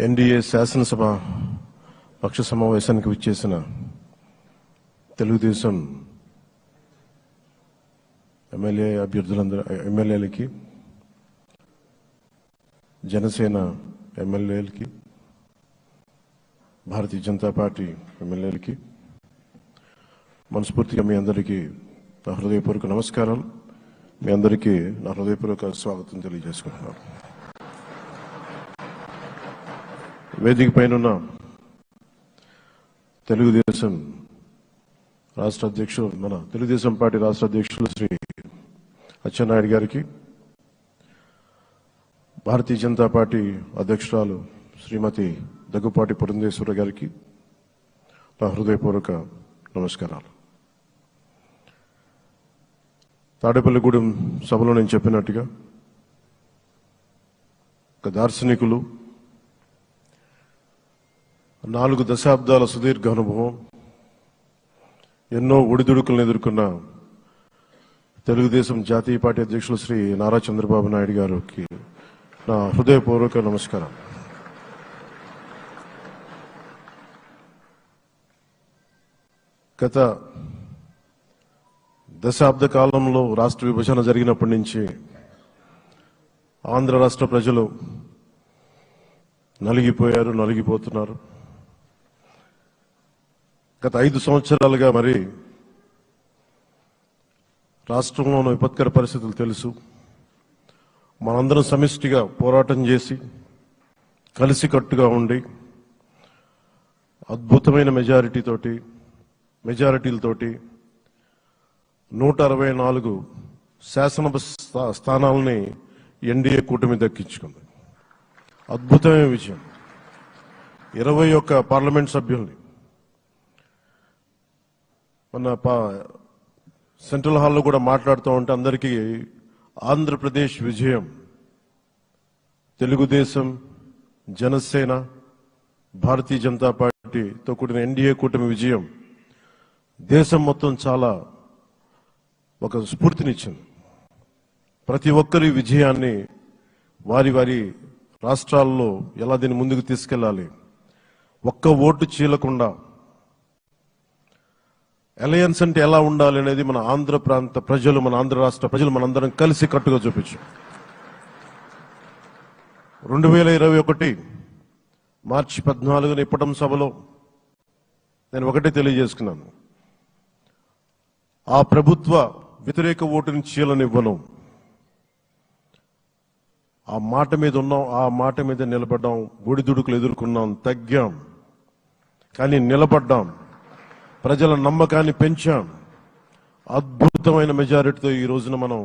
NDA శాసనసభ పక్ష సమావేశానికి విచ్చేసిన తెలుగుదేశం ఎమ్మెల్యేలకి, జనసేన ఎమ్మెల్యేలకి, భారతీయ జనతా పార్టీ ఎమ్మెల్యేలకి మనస్ఫూర్తిగా మీ అందరికీ నా హృదయపూర్వక నమస్కారాలు. మీ అందరికీ నా హృదయపూర్వక స్వాగతం తెలియజేసుకుంటున్నాను. వేదిక పైన తెలుగుదేశం రాష్ట్ర అధ్యక్షులు, మన తెలుగుదేశం పార్టీ రాష్ట్ర అధ్యక్షులు శ్రీ అచ్చెన్నాయుడు గారికి, భారతీయ జనతా పార్టీ అధ్యక్షురాలు శ్రీమతి దగ్గుపాటి పురంధేశ్వర గారికి నా హృదయపూర్వక నమస్కారాలు. తాడేపల్లిగూడెం సభలో నేను చెప్పినట్టుగా ఒక దార్శనికులు, 4 దశాబ్దాల సుదీర్ఘ అనుభవం, ఎన్నో ఒడిదుడుకులను ఎదుర్కొన్న తెలుగుదేశం జాతీయ పార్టీ అధ్యక్షులు శ్రీ నారా చంద్రబాబు నాయుడు గారికి నా హృదయపూర్వక నమస్కారం. గత దశాబ్ద కాలంలో రాష్ట్ర విభజన జరిగినప్పటి నుంచి ఆంధ్ర రాష్ట్ర ప్రజలు నలిగిపోయారు, నలిగిపోతున్నారు. గత 5 సంవత్సరాలుగా మరి రాష్ట్రంలోని విపత్కర పరిస్థితులు తెలుసు. మనందరం సమిష్టిగా పోరాటం చేసి కలిసికట్టుగా ఉండి అద్భుతమైన మెజారిటీలతోటి 164 శాసనసభ స్థానాలని ఎన్డీఏ కూటమి దక్కించుకుంది. అద్భుతమైన విజయం. 21 పార్లమెంట్ సభ్యుల్ని మన సెంట్రల్ హాల్లో కూడా మాట్లాడుతూ ఉంటే అందరికీ ఆంధ్రప్రదేశ్ విజయం, తెలుగుదేశం, జనసేన, భారతీయ జనతా పార్టీతో కూడిన ఎన్డీఏ కూటమి విజయం దేశం మొత్తం చాలా ఒక స్ఫూర్తినిచ్చింది. ప్రతి ఒక్కరి విజయాన్ని వారి వారి రాష్ట్రాల్లో ఎలా దీన్ని ముందుకు తీసుకెళ్లాలి, ఒక్క ఓటు చీలకుండా అలయన్స్ అంటే ఎలా ఉండాలి అనేది మన ఆంధ్ర ప్రాంత ప్రజలు, మన ఆంధ్ర రాష్ట్ర ప్రజలు మనందరం కలిసి కట్టుగా చూపించాం. 2021 మార్చి 14న ఇప్పటం సభలో నేను ఒకటే తెలియజేసుకున్నాను, ఆ ప్రభుత్వ వ్యతిరేక ఓటుని చీలనివ్వను. ఆ మాట మీద ఉన్నాం, ఆ మాట మీద నిలబడ్డాం. ఒడిదుడుకులు ఎదుర్కొన్నాం, తగ్గాం, కానీ నిలబడ్డాం. ప్రజల నమ్మకాన్ని పెంచాం. అద్భుతమైన మెజారిటీతో ఈ రోజున మనం